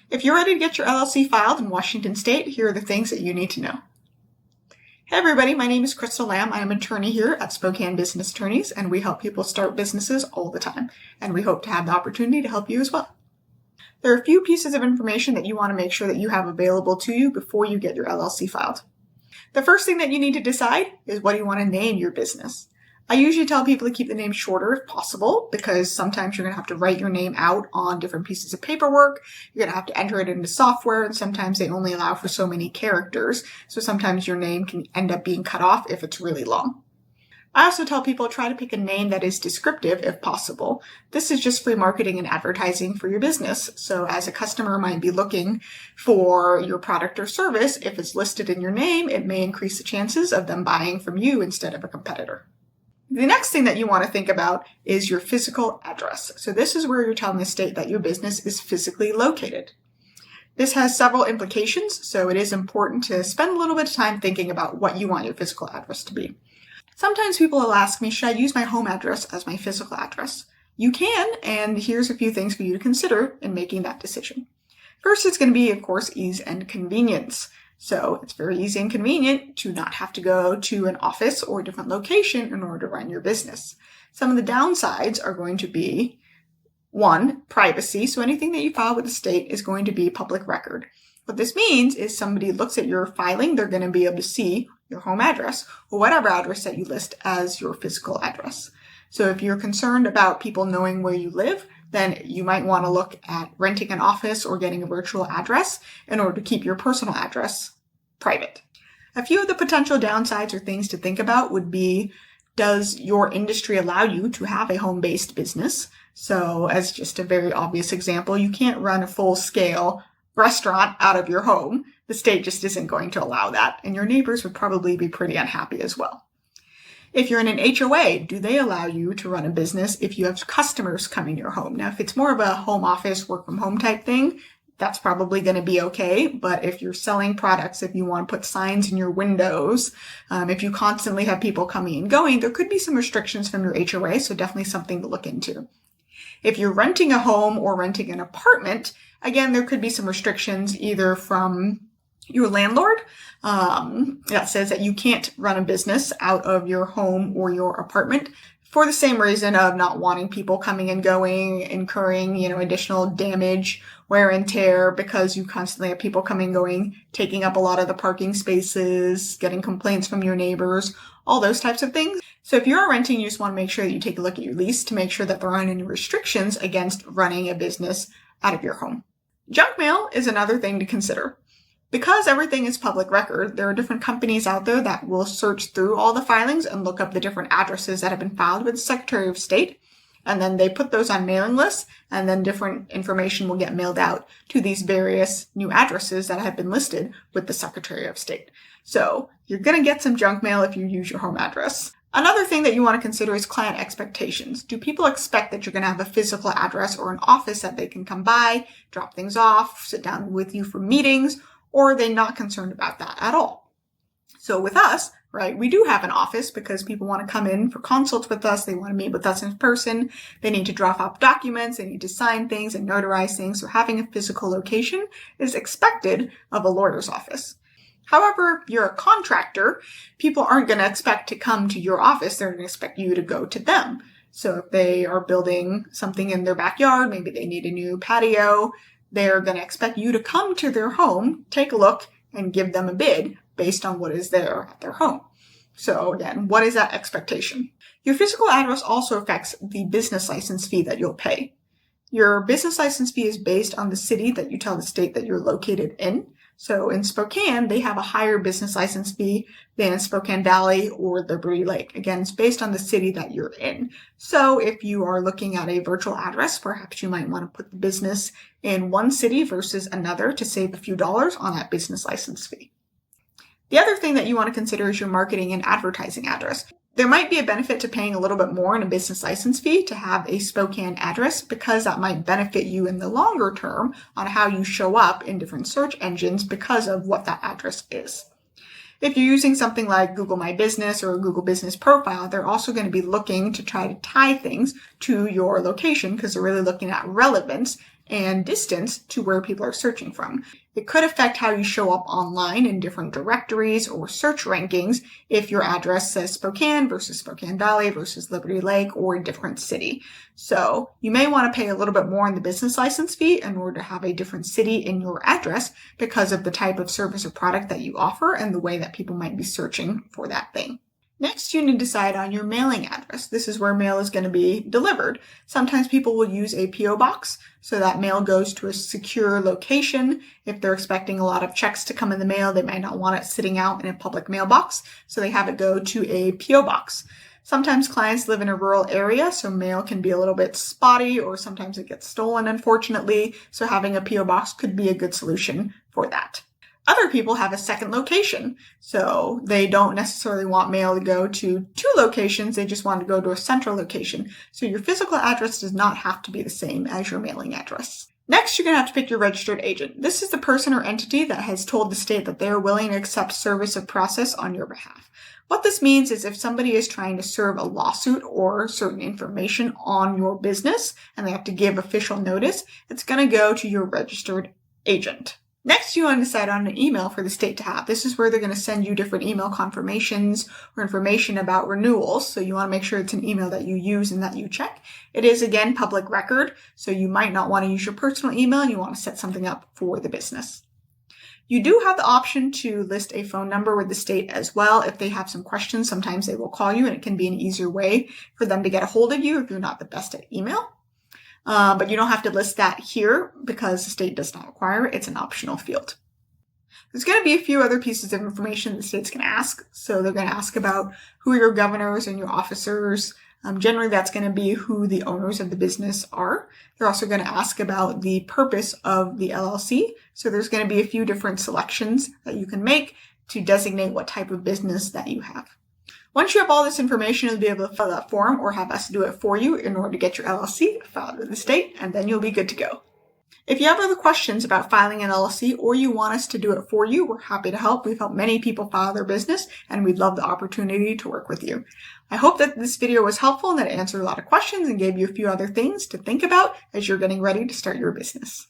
If you're ready to get your LLC filed in Washington State, here are the things that you need to know. Hey everybody, my name is Crystal Lamb. I'm an attorney here at Spokane Business Attorneys, and we help people start businesses all the time. And we hope to have the opportunity to help you as well. There are a few pieces of information that you want to make sure that you have available to you before you get your LLC filed. The first thing that you need to decide is what do you want to name your business. I usually tell people to keep the name shorter if possible, because sometimes you're going to have to write your name out on different pieces of paperwork. You're going to have to enter it into software, and sometimes they only allow for so many characters. So sometimes your name can end up being cut off if it's really long. I also tell people try to pick a name that is descriptive if possible. This is just free marketing and advertising for your business. So as a customer might be looking for your product or service, if it's listed in your name, it may increase the chances of them buying from you instead of a competitor. The next thing that you want to think about is your physical address. So this is where you're telling the state that your business is physically located. This has several implications, so it is important to spend a little bit of time thinking about what you want your physical address to be. Sometimes people will ask me, should I use my home address as my physical address? You can, and here's a few things for you to consider in making that decision. First, it's going to be, of course, ease and convenience. So it's very easy and convenient to not have to go to an office or a different location in order to run your business. Some of the downsides are going to be, one, privacy. So anything that you file with the state is going to be public record. What this means is somebody looks at your filing, they're going to be able to see your home address or whatever address that you list as your physical address. So if you're concerned about people knowing where you live, then you might want to look at renting an office or getting a virtual address in order to keep your personal address private. A few of the potential downsides or things to think about would be, does your industry allow you to have a home-based business? So as just a very obvious example, you can't run a full-scale restaurant out of your home. The state just isn't going to allow that, and your neighbors would probably be pretty unhappy as well. If you're in an HOA, do they allow you to run a business if you have customers coming to your home? Now, if it's more of a home office, work from home type thing, that's probably going to be okay. But if you're selling products, if you want to put signs in your windows, if you constantly have people coming and going, there could be some restrictions from your HOA, so definitely something to look into. If you're renting a home or renting an apartment, again, there could be some restrictions either from your landlord that says that you can't run a business out of your home or your apartment for the same reason of not wanting people coming and going, incurring, additional damage, wear and tear because you constantly have people coming and going, taking up a lot of the parking spaces, getting complaints from your neighbors, all those types of things. So if you're renting, you just want to make sure that you take a look at your lease to make sure that there aren't any restrictions against running a business out of your home. Junk mail is another thing to consider. Because everything is public record, there are different companies out there that will search through all the filings and look up the different addresses that have been filed with the Secretary of State. And then they put those on mailing lists, and then different information will get mailed out to these various new addresses that have been listed with the Secretary of State. So you're going to get some junk mail if you use your home address. Another thing that you want to consider is client expectations. Do people expect that you're going to have a physical address or an office that they can come by, drop things off, sit down with you for meetings? Or are they not concerned about that at all? So with us, right, we do have an office because people want to come in for consults with us. They want to meet with us in person. They need to drop off documents. They need to sign things and notarize things. So having a physical location is expected of a lawyer's office. However, if you're a contractor, people aren't going to expect to come to your office. They're going to expect you to go to them. So if they are building something in their backyard, maybe they need a new patio, they're going to expect you to come to their home, take a look, and give them a bid based on what is there at their home. So again, what is that expectation? Your physical address also affects the business license fee that you'll pay. Your business license fee is based on the city that you tell the state that you're located in. So in Spokane, they have a higher business license fee than in Spokane Valley or Liberty Lake. Again, it's based on the city that you're in. So if you are looking at a virtual address, perhaps you might want to put the business in one city versus another to save a few dollars on that business license fee. The other thing that you want to consider is your marketing and advertising address. There might be a benefit to paying a little bit more in a business license fee to have a Spokane address because that might benefit you in the longer term on how you show up in different search engines because of what that address is. If you're using something like Google My Business or a Google Business Profile, they're also going to be looking to try to tie things to your location because they're really looking at relevance and distance to where people are searching from. It could affect how you show up online in different directories or search rankings if your address says Spokane versus Spokane Valley versus Liberty Lake or a different city. So you may want to pay a little bit more in the business license fee in order to have a different city in your address because of the type of service or product that you offer and the way that people might be searching for that thing. Next, you need to decide on your mailing address. This is where mail is going to be delivered. Sometimes people will use a P.O. box, so that mail goes to a secure location. If they're expecting a lot of checks to come in the mail, they might not want it sitting out in a public mailbox, so they have it go to a P.O. box. Sometimes clients live in a rural area, so mail can be a little bit spotty, or sometimes it gets stolen, unfortunately, so having a P.O. box could be a good solution for that. Other people have a second location, so they don't necessarily want mail to go to 2 locations, they just want to go to a central location. So your physical address does not have to be the same as your mailing address. Next, you're going to have to pick your registered agent. This is the person or entity that has told the state that they are willing to accept service of process on your behalf. What this means is if somebody is trying to serve a lawsuit or certain information on your business and they have to give official notice, it's going to go to your registered agent. Next, you want to decide on an email for the state to have. This is where they're going to send you different email confirmations or information about renewals. So you want to make sure it's an email that you use and that you check. It is, again, public record. So you might not want to use your personal email and you want to set something up for the business. You do have the option to list a phone number with the state as well. If they have some questions, sometimes they will call you and it can be an easier way for them to get a hold of you if you're not the best at email. But you don't have to list that here because the state does not require it. It's an optional field. There's going to be a few other pieces of information the state's going to ask. So they're going to ask about who your governors and your officers. Generally, that's going to be who the owners of the business are. They're also going to ask about the purpose of the LLC. So there's going to be a few different selections that you can make to designate what type of business that you have. Once you have all this information, you'll be able to fill out that form or have us do it for you in order to get your LLC filed with the state, and then you'll be good to go. If you have other questions about filing an LLC or you want us to do it for you, we're happy to help. We've helped many people file their business, and we'd love the opportunity to work with you. I hope that this video was helpful and that it answered a lot of questions and gave you a few other things to think about as you're getting ready to start your business.